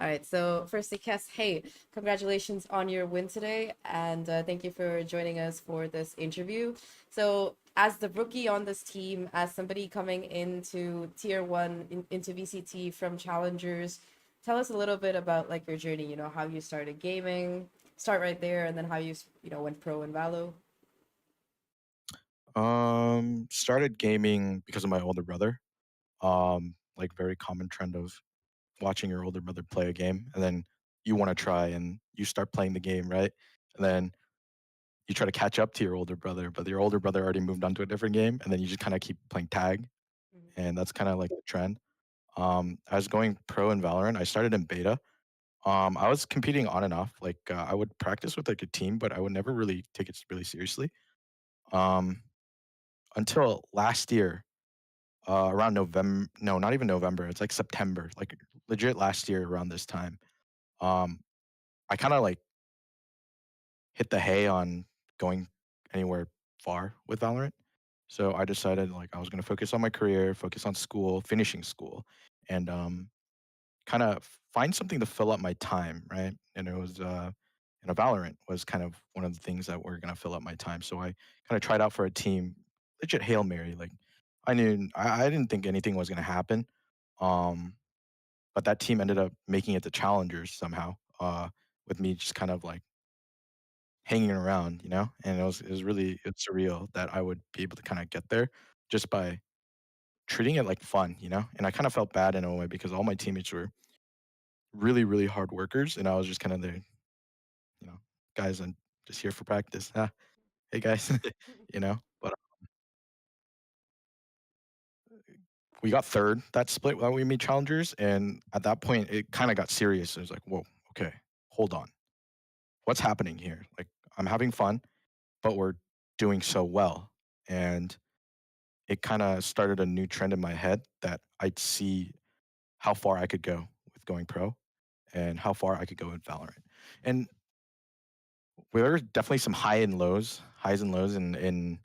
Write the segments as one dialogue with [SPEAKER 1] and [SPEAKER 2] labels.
[SPEAKER 1] All right. So, firstly, Kess, hey, congratulations on your win today, and thank you for joining us for this interview. So, as the rookie on this team, as somebody coming into Tier One into VCT from Challengers, tell us a little bit about like your journey. How you started gaming. Start right there, and then how you went pro in Valo.
[SPEAKER 2] Started gaming because of my older brother. Like very common trend of watching your older brother play a game, and then you want to try, and you start playing the game, right? And then you try to catch up to your older brother, but your older brother already moved on to a different game, and then you just kind of keep playing tag, and that's kind of like the trend. I was going pro in Valorant. I started in beta. I was competing on and off. Like I would practice with like a team, but I would never really take it really seriously. Um, until last year, around November. No, not even November. It's like September. Like legit last year around this time. Um, I kind of like hit the hay on going anywhere far with Valorant. So I decided like I was going to focus on my career, focus on school, finishing school, and kind of find something to fill up my time, right? And it was Valorant was kind of one of the things that were going to fill up my time. So I kind of tried out for a team, legit hail mary. Like I didn't think anything was going to happen, um, but that team ended up making it to challengers somehow. With me just kind of like hanging around, and it was really it's surreal that I would be able to kind of get there just by treating it like fun. And I kind of felt bad in a way because all my teammates were really, really hard workers, and I was just kind of there, you know, guys, I'm just here for practice. Hey guys, But we got third that split when we made challengers, and at that point, it kind of got serious. It was like, whoa, okay, hold on, what's happening here? Like, I'm having fun, but we're doing so well, and it kind of started a new trend in my head that I'd see how far I could go with going pro and how far I could go in Valorant. And there were definitely some highs and lows in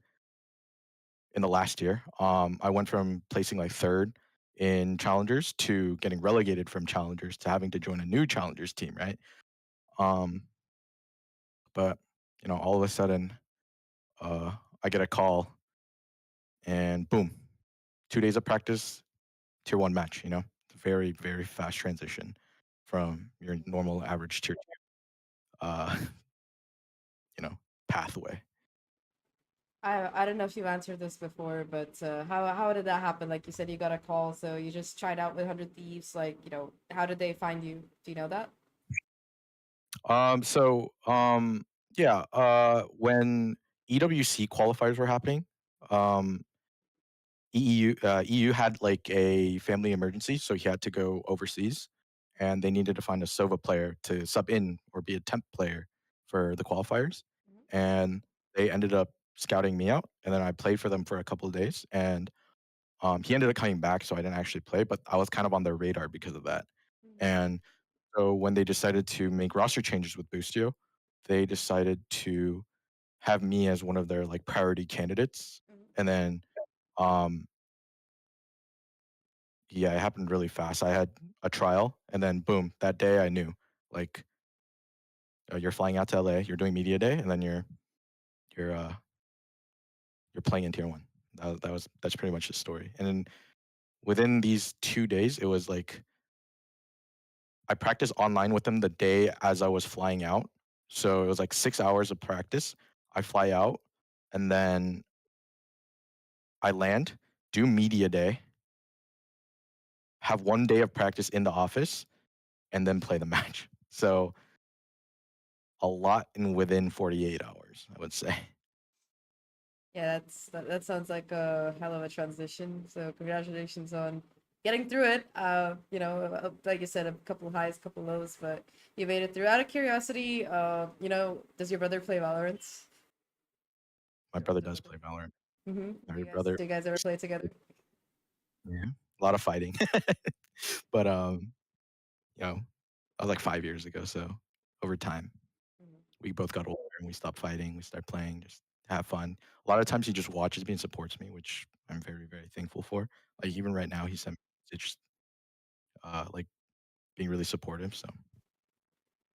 [SPEAKER 2] the last year. I went from placing like third in challengers to getting relegated from challengers to having to join a new challengers team, right? Um, but all of a sudden, I get a call and boom, 2 days of practice, tier one match. Very very fast transition from your normal average tier two, pathway.
[SPEAKER 1] I don't know if you've answered this before, but how did that happen? Like you said, you got a call, so you just tried out with 100 Thieves. Like, how did they find you? Do you know that?
[SPEAKER 2] So yeah, when EWC qualifiers were happening, um, EU had like a family emergency, so he had to go overseas, and they needed to find a Sova player to sub in or be a temp player for the qualifiers,
[SPEAKER 1] Mhm.
[SPEAKER 2] and they ended up scouting me out, and then I played for them for a couple of days, and he ended up coming back, so I didn't actually play, but I was kind of on their radar because of that,
[SPEAKER 1] Mhm.
[SPEAKER 2] and so when they decided to make roster changes with Boostio, they decided to have me as one of their like priority candidates.
[SPEAKER 1] Mhm.
[SPEAKER 2] And then um yeah, it happened really fast. I had a trial and then boom, that day I knew like you're flying out to LA, you're doing media day, and then you're uh you're playing in tier one. That's pretty much the story. And then within these 2 days, it was like I practiced online with them the day as I was flying out. So it was like 6 hours of practice. I fly out and then I land, do media day, have 1 day of practice in the office, and then play the match. So a lot in within 48 hours, I would say.
[SPEAKER 1] Yeah, that sounds like a hell of a transition. So congratulations on getting through it. Like you said, a couple highs, couple lows, but you made it through. Out of curiosity, does your brother play Valorant?
[SPEAKER 2] My brother does play Valorant.
[SPEAKER 1] Mm-hmm.
[SPEAKER 2] My brother,
[SPEAKER 1] Do you guys ever play together?
[SPEAKER 2] yeah, a lot of fighting. But that was like 5 years ago. So over time, we both got older and we stopped fighting. We started playing, just to have fun. A lot of times he just watches me and supports me, which I'm very, very thankful for. Like even right now, he sent me a message, like being really supportive. So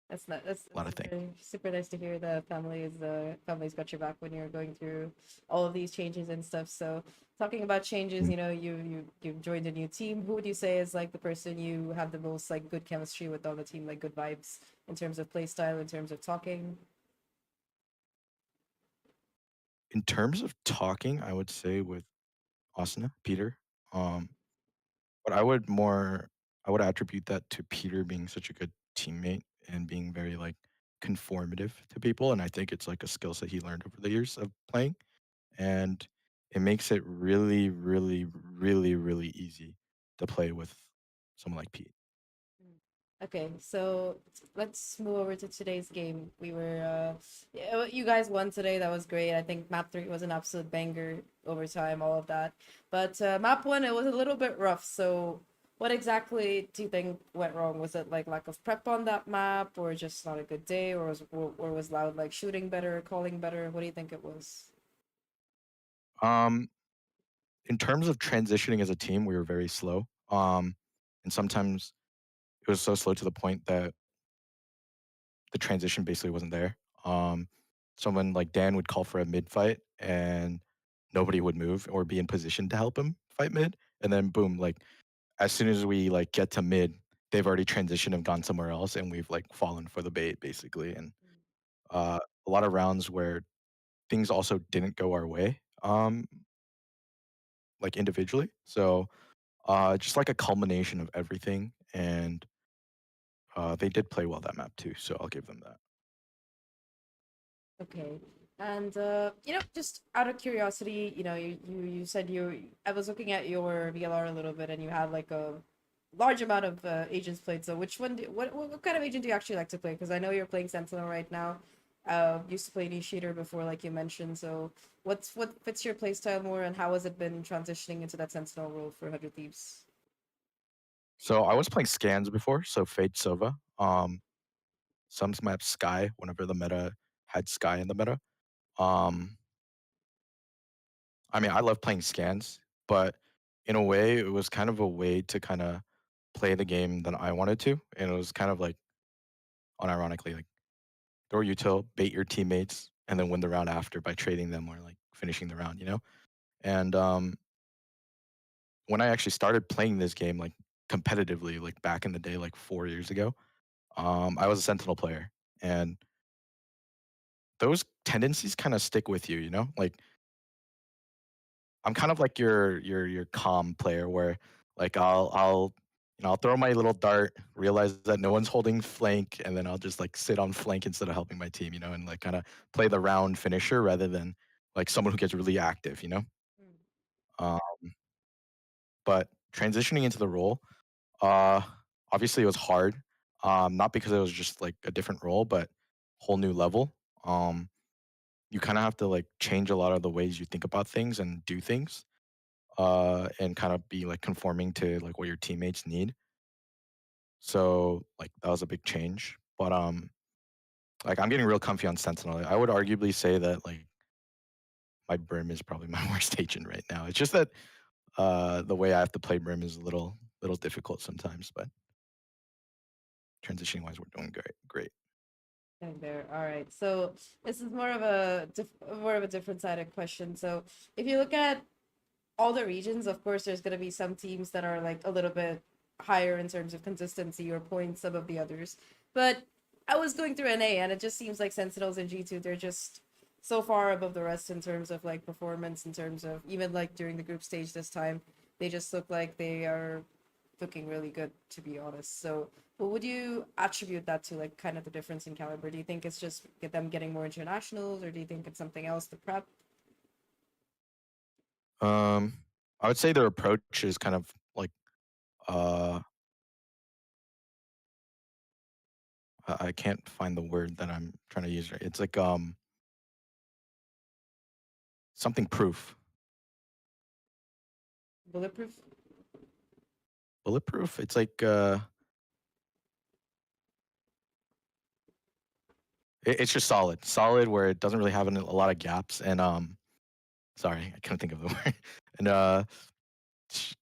[SPEAKER 1] That's
[SPEAKER 2] a lot of things.
[SPEAKER 1] super nice to hear the family's got your back when you're going through all of these changes and stuff. So talking about changes,
[SPEAKER 2] Mm.
[SPEAKER 1] you know, you've joined a new team. Who would you say is like the person you have the most like good chemistry with on the team, like good vibes in terms of play style, in terms of talking?
[SPEAKER 2] In terms of talking, I would say with Asana, Peter. Um, but I would attribute that to Peter being such a good teammate and being very like conformative to people. And I think it's like a skill set he learned over the years of playing. And it makes it really, really, really, really easy to play with someone like Pete.
[SPEAKER 1] Okay, so let's move over to today's game. Yeah, you guys won today. That was great. I think map three was an absolute banger, overtime, all of that. But map one, it was a little bit rough. So, what exactly do you think went wrong? Was it like lack of prep on that map, or just not a good day, or was Loud like shooting better, calling better? What do you think it was?
[SPEAKER 2] Um, in terms of transitioning as a team, we were very slow. And sometimes it was so slow to the point that the transition basically wasn't there. Um, Someone like Dan would call for a mid fight and nobody would move or be in position to help him fight mid. And then boom, like as soon as we like get to mid, they've already transitioned and gone somewhere else and we've like fallen for the bait basically. And a lot of rounds where things also didn't go our way, like individually. So just like a culmination of everything. And they did play well that map too. So I'll give them that.
[SPEAKER 1] Okay. And you know, just out of curiosity, you know, you said I was looking at your VLR a little bit and you had like a large amount of agents played. So which one what kind of agent do you actually like to play? Because I know you're playing Sentinel right now. Used to play Initiator before, like you mentioned. So what fits your playstyle more and how has it been transitioning into that Sentinel role for 100 Thieves?
[SPEAKER 2] So I was playing scans before, so Fade Sova. Some maps Sky whenever the meta had Sky in the meta. Um, I mean, I love playing scans, but in a way, it was kind of a way to kind of play the game that I wanted to, and it was kind of like unironically like throw util, bait your teammates, and then win the round after by trading them or like finishing the round, you know. And when I actually started playing this game like competitively, like back in the day, like 4 years ago, I was a Sentinel player, and those tendencies kind of stick with you, you know? Like I'm kind of like your calm player where like I'll I'll throw my little dart, realize that no one's holding flank, and then I'll just like sit on flank instead of helping my team, you know, and like kind of play the round finisher rather than like someone who gets really active, you know? Uh, but transitioning into the role, uh obviously it was hard. Not because it was just like a different role, but whole new level. Um you kind of have to like change a lot of the ways you think about things and do things and kind of be like conforming to like what your teammates need. So like that was a big change. But like I'm getting real comfy on Sentinel. I would arguably say that like my Brim is probably my worst agent right now. It's just that the way I have to play Brim is a little difficult sometimes, but transitioning wise we're doing great.
[SPEAKER 1] And there. All right. So this is more of a different sided question. So if you look at all the regions, of course, there's going to be some teams that are like a little bit higher in terms of consistency or points above the others. But I was going through NA and it just seems like Sentinels and G2, they're just so far above the rest in terms of like performance, in terms of even like during the group stage this time, they just look like they are looking really good, to be honest. So, what would you attribute that to, like kind of the difference in caliber? Do you think it's just get them getting more internationals, or do you think it's something else, the prep?
[SPEAKER 2] Um I would say their approach is kind of like uh I can't find the word that I'm trying to use. Right. It's like something proof.
[SPEAKER 1] Bulletproof?
[SPEAKER 2] Bulletproof. It's like it's just solid, solid where it doesn't really have a lot of gaps. And sorry, I couldn't think of the word. And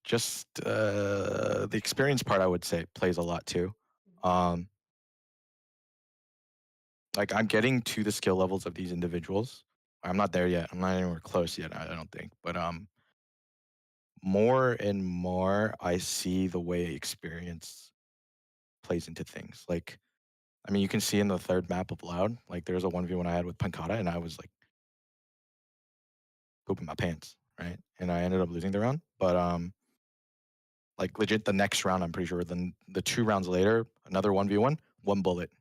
[SPEAKER 2] just the experience part, I would say, plays a lot too. Um, like I'm getting to the skill levels of these individuals. I'm not there yet. I'm not anywhere close yet. I don't think. But more and more, I see the way experience plays into things. Like, I mean, you can see in the third map of Loud, like there was a 1v1 I had with Pankata, and I was like pooping my pants, right? And I ended up losing the round. But like legit, the next round, I'm pretty sure. Then the 2 rounds later, another 1v1, 1 bullet,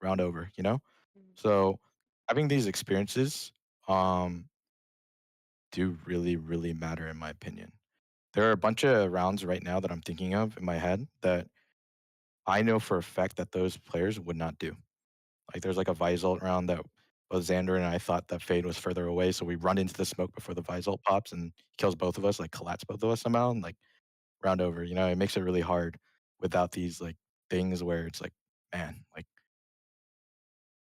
[SPEAKER 2] round over. You know,
[SPEAKER 1] Mhm.
[SPEAKER 2] so having these experiences um, do really matter in my opinion. There are a bunch of rounds right now that I'm thinking of in my head that I know for a fact that those players would not do. Like there's like a Visalt round that was Xander and I thought that Fade was further away, so we run into the smoke before the Visalt pops and kills both of us, like collapse both of us somehow, and like round over. You know, it makes it really hard without these like things where it's like, man, like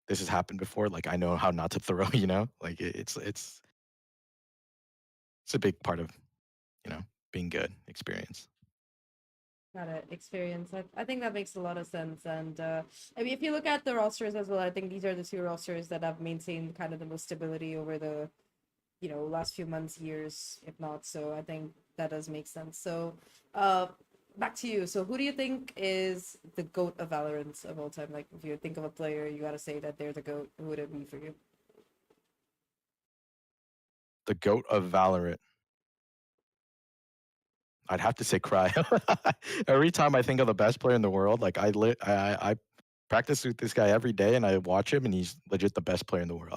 [SPEAKER 2] this has happened before. Like I know how not to throw. You know, like it's a big part of being good experience.
[SPEAKER 1] Got it. Experience. I think that makes a lot of sense. And I mean, if you look at the rosters as well, I think these are the two rosters that have maintained kind of the most stability over the, last few months, years, if not. So I think that does make sense. So uh, back to you. So who do you think is the GOAT of Valorant of all time? Like, if you think of a player, you got to say that they're the GOAT. Who would it be for you?
[SPEAKER 2] The goat of Valorant. I'd have to say Cryo. Every time I think of the best player in the world, like I practice with this guy every day, and I watch him, and he's legit the best player in the world.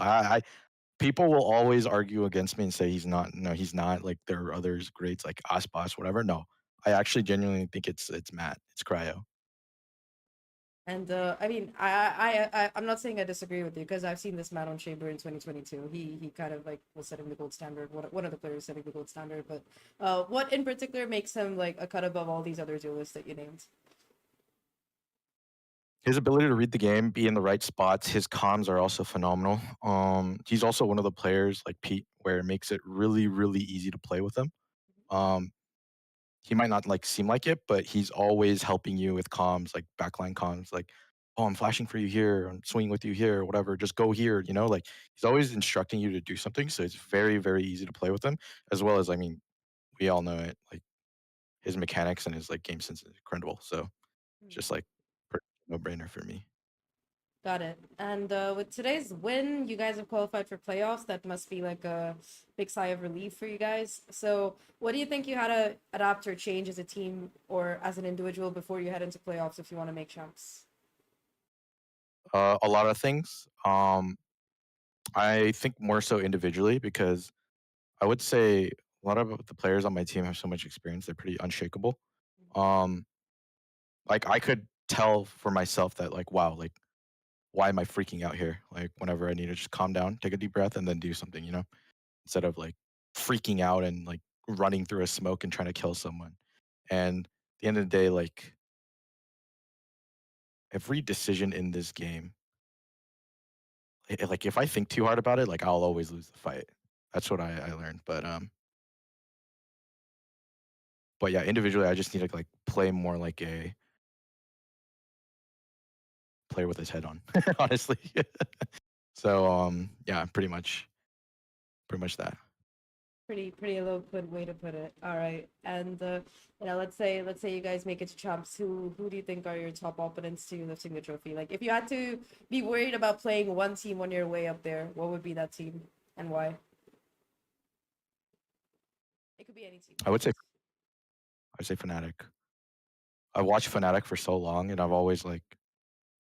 [SPEAKER 2] People will always argue against me and say he's not. No, he's not. Like there are others greats like Aspas, whatever. No, I actually genuinely think it's Matt. It's Cryo.
[SPEAKER 1] And I mean, I'm not saying I disagree with you because I've seen this man on Chamber in 2022. He kind of like was setting the gold standard. One of the players setting the gold standard. But what in particular makes him like a cut above all these other duelists that you named?
[SPEAKER 2] His ability to read the game, be in the right spots, his comms are also phenomenal. He's also one of the players like Pete, where it makes it really easy to play with him. Um, he might not like seem like it, but he's always helping you with comms, like backline comms, like, oh, I'm flashing for you here, I'm swinging with you here, or whatever. Just go here, like he's always instructing you to do something. So it's very easy to play with him, as well as I mean, we all know it. Like his mechanics and his like game sense is incredible. So it's just like no brainer for me.
[SPEAKER 1] Got it. And with today's win, you guys have qualified for playoffs. That must be like a big sigh of relief for you guys. So, what do you think you had to adapt or change as a team or as an individual before you head into playoffs if you want to make champs?
[SPEAKER 2] A lot of things. I think more so individually because I would say a lot of the players on my team have so much experience; they're pretty unshakable. Um, like I could tell for myself that like, wow, like why am I freaking out here? Like whenever I need to just calm down, take a deep breath, and then do something, instead of like freaking out and like running through a smoke and trying to kill someone. And at the end of the day, like every decision in this game, like if I think too hard about it, like I'll always lose the fight. That's what I learned. But yeah, individually, I just need to like play more like a player with his head on, honestly. So yeah, pretty much that.
[SPEAKER 1] Pretty eloquent way to put it. All right. And let's say you guys make it to champs. Who do you think are your top opponents to lifting the trophy? Like if you had to be worried about playing one team on your way up there, what would be that team and why? It could be any team,
[SPEAKER 2] I
[SPEAKER 1] of
[SPEAKER 2] would say
[SPEAKER 1] course.
[SPEAKER 2] I'd say Fnatic. I watched Fnatic for so long, and I've always like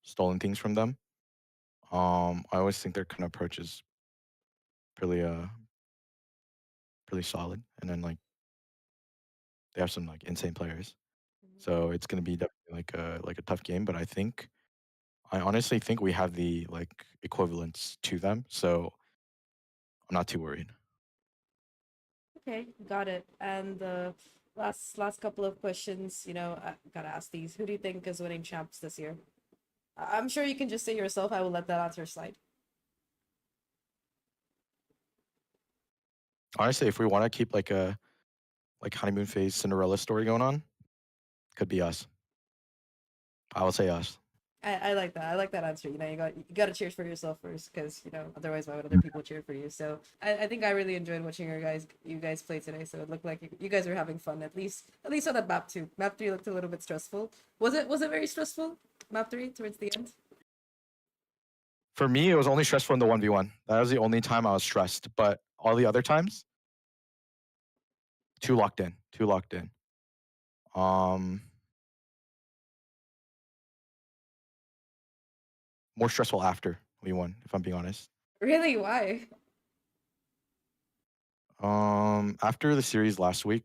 [SPEAKER 2] stolen things from them. I always think their kind of approach is pretty pretty solid, and then like they have some like insane players.
[SPEAKER 1] Mhm.
[SPEAKER 2] So it's gonna be definitely like a tough game, but I honestly think we have the like equivalents to them, so I'm not too worried.
[SPEAKER 1] Okay, got it. And last couple of questions, I gotta ask these. Who do you think is winning champs this year? I'm sure you can just say yourself. I will let that answer slide.
[SPEAKER 2] Honestly, if we want to keep like a like honeymoon phase Cinderella story going on, could be us. I would say us.
[SPEAKER 1] I like that. I like that answer. You know, you got to cheer for yourself first, because otherwise, why would other people cheer for you? So I think I really enjoyed watching you guys play today. So it looked like you guys were having fun, at least on that map two. Map three looked a little bit stressful. Was it very stressful? Map three towards the end.
[SPEAKER 2] For me, it was only stressful in the 1v1. That was the only time I was stressed. But all the other times, too locked in. Too locked in. More stressful after we won, if I'm being honest.
[SPEAKER 1] Really? Why?
[SPEAKER 2] After the series last week,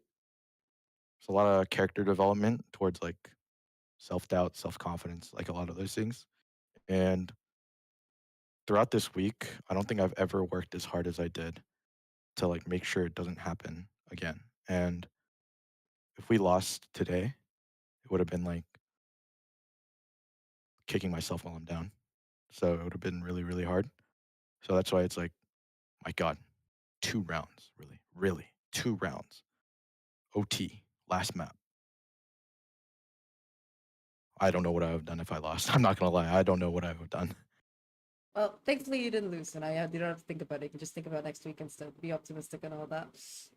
[SPEAKER 2] there's a lot of character development towards like self-doubt, self-confidence, like a lot of those things. And throughout this week, I don't think I've ever worked as hard as I did to like make sure it doesn't happen again. And if we lost today, it would have been like kicking myself while I'm down. So it would have been really, really hard. So that's why it's like, my God, 2 rounds, really, 2 rounds. OT, last map. I don't know what I would have done if I lost. I'm not gonna lie, I don't know what I would have done.
[SPEAKER 1] Well, thankfully you didn't lose, and you don't have to think about it. You can just think about next week instead. Be optimistic and all that.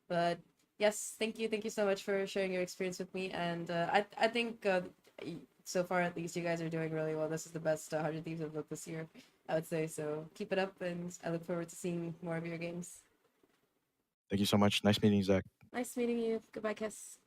[SPEAKER 1] But yes, thank you so much for sharing your experience with me. And I think so far at least you guys are doing really well. This is the best 100 Thieves I've looked this year, I would say. So keep it up, and I look forward to seeing more of your games.
[SPEAKER 2] Thank you so much. Nice meeting you, Zach.
[SPEAKER 1] Nice meeting you. Goodbye, Kess.